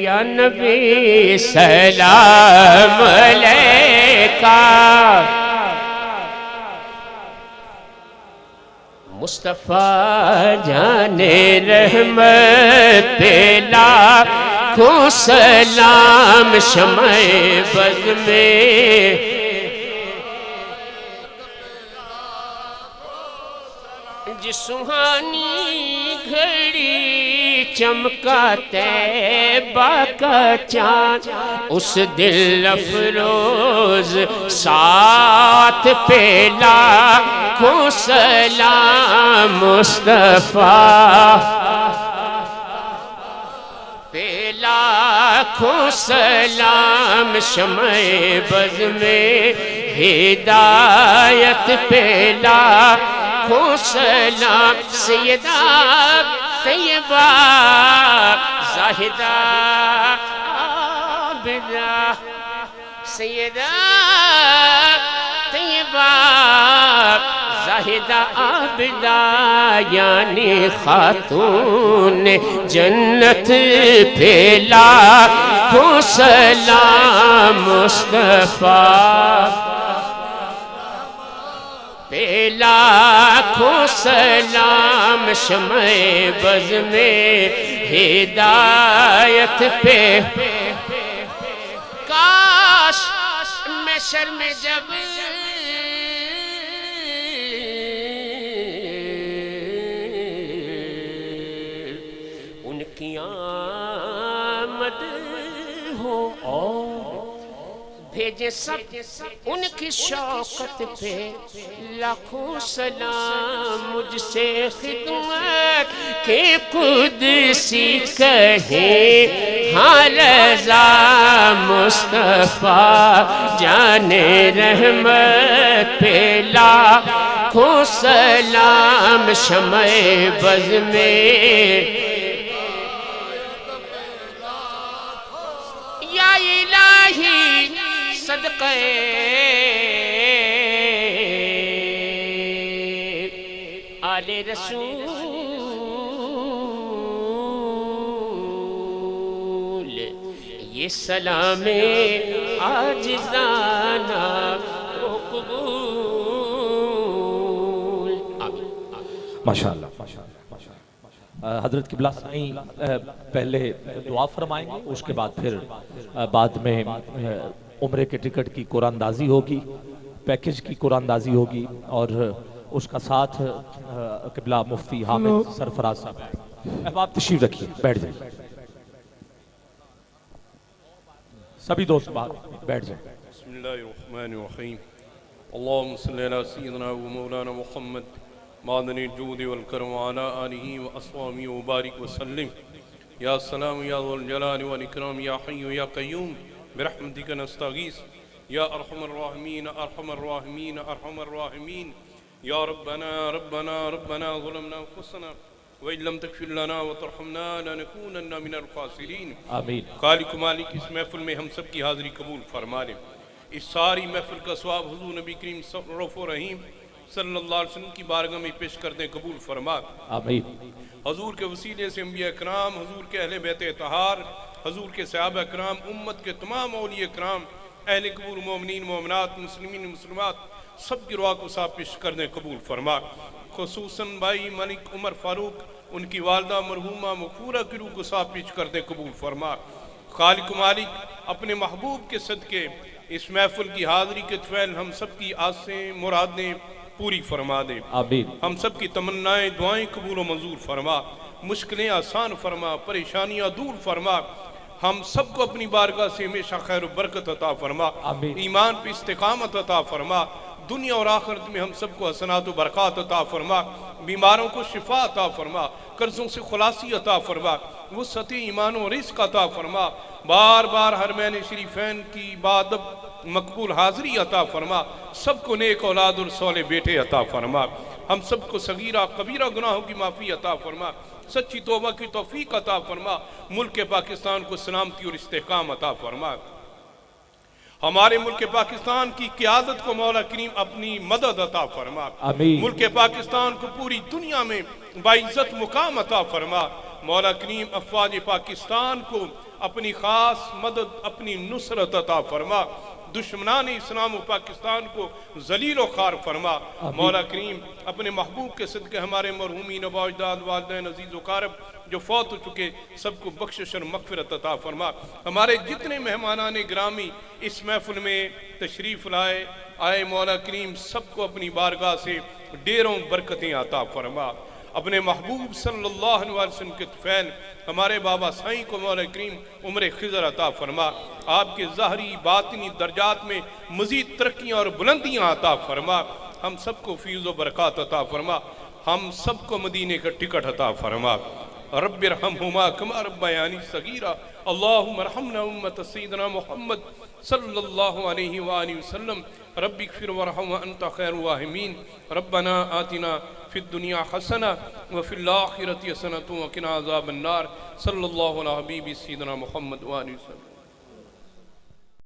یا نبی سلام علیکہ مصطفیٰ جان رحمت پہ لاکھوں سلام شمع بز میں جس سہانی گھڑی چمکا طیبہ کا چاند اس دل افروز ساتھ پہ لاکھوں سلام مصطفیٰ پہ لاکھوں سلام شمع بز میں ہدایت پہ لاکھوں سلام سیدہ طیبہ زاہدہ عابدہ سیدہ طیبہ زاہدہ عابدہ یعنی خاتون جنت پہ لاکھوں سلام مصطفیٰ پہ لاکھوں سلام شمع بز میں ہدایت پہ کاش محشر میں جب ان کی آمد ہو اور بھیجے سب ان کی شوقت پہ لاکھوں سلام مجھ سے خدمت کے قدسی کہیں ہاں رضا مصطفیٰ جان رحمت پہ لاکھوں سلام شمع بز میں یا الہی صدقہ آل رسول یہ سلام عاجزانہ و قبول ماشاءاللہ حضرت قبلہ سائیں پہلے دعا فرمائیں گے، اس کے بعد پھر بعد میں عمرے کے ٹکٹ کی قرآن اندازی ہوگی، پیکج کی قرآن اندازی ہوگی، اور اس کا ساتھ قبلہ مفتی حامد سرفراز صاحب احباب تشریف رکھیے، بیٹھ جائیں سبھی دوست بیٹھ جائیں۔ بسم اللہ الرحمن الرحیم اللہم صلی علی سیدنا و مولانا محمد معدن الجود والکرم وعلا آلہ و اصحابہ وبارک وسلم یا سلام یا ذو الجلال والاکرام یا حی یا قیوم برحمتک نستغیث یا ارحم الراحمین ارحم الراحمین ارحم الراحمین یا ربنا ربنا ربنا ظلمنا انفسنا وَإِن لَمْ تَغْفِرْ لَنَا وَتَرْحَمْنَا لَنَكُونَنَّ مِنَ الْخَاسِرِينَ آمین۔ خالق مالک اس محفل میں ہم سب کی حاضری قبول فرما لیں، اس ساری محفل کا ثواب حضور نبی کریم رؤوف رحیم صلی اللہ علیہ وسلم کی بارگاہ میں پیش کر دیں، قبول فرما آمین۔ حضور کے وسیلے سے انبیاء کرام، حضور کے اہل بیت اطہار، حضور کے صحابہ کرام، امت کے تمام اولیاء کرام، اہل قبول مومنین مومنات، مسلمین مسلمات سب کی روا کو صاف پیش کر دیں، قبول فرما۔ خصوصاً بھائی ملک عمر فاروق، ان کی والدہ مرحومہ مغفورہ کی روح کو صاف پیش کر دے، قبول فرما۔ خالق مالک اپنے محبوب کے صدقے اس محفل کی حاضری کے طفیل ہم سب کی آسیں مرادیں پوری فرما دے، آمین۔ ہم سب کی تمنائیں دعائیں قبول و منظور فرما، مشکلیں آسان فرما، پریشانیاں دور فرما، ہم سب کو اپنی بارگاہ سے ہمیشہ خیر و برکت عطا فرما، آمین۔ ایمان پہ استقامت عطا فرما، دنیا اور آخرت میں ہم سب کو حسنات و برکات عطا فرما، بیماروں کو شفا عطا فرما، قرضوں سے خلاصی عطا فرما، وسعت ایمان و رزق عطا فرما، بار بار حرمین شریفین کی بادب مقبول حاضری عطا فرما، سب کو نیک اولاد اور صالح بیٹے عطا فرما، ہم سب کو صغیرہ کبیرہ گناہوں کی معافی عطا فرما، سچی توبہ کی توفیق عطا فرما، ملک پاکستان کو سلامتی اور استحکام عطا فرما، ہمارے ملک پاکستان کی قیادت کو مولا کریم اپنی مدد عطا فرما، آمین۔ ملک پاکستان کو پوری دنیا میں باعزت مقام عطا فرما، مولا کریم افواج پاکستان کو اپنی خاص مدد اپنی نصرت عطا فرما، دشمنان اسلام و پاکستان کو ذلیل و خوار فرما۔ مولا کریم اپنے محبوب کے صدقے ہمارے مرحومین و اجداد والدین عزیز و قارب جو فوت ہو چکے سب کو بخشش اور مغفرت عطا فرما۔ ہمارے جتنے مہمانان گرامی اس محفل میں تشریف آئے مولا کریم سب کو اپنی بارگاہ سے ڈیروں برکتیں عطا فرما۔ اپنے محبوب صلی اللہ علیہ وسلم کے طفیل ہمارے بابا سائیں کو مولا کریم عمر خضر عطا فرما، آپ کے ظاہری باطنی درجات میں مزید ترقیاں اور بلندیاں عطا فرما، ہم سب کو فیض و برکات عطا فرما، ہم سب کو مدینے کا ٹکٹ عطا فرما۔ رب ارحمہما کما ربیانی صغیرا، اللہم ارحمنا امت سیدنا محمد صلی اللہ علیہ وآلہ وسلم، رب اغفر ورحم وانت خیر الراحمین، ربنا آتنا فی الدنیا حسنہ وفی الآخرۃ حسنۃ وقنا عذاب النار، صلی اللہ علیہ حبیب سیدنا محمد وآلہ وسلم۔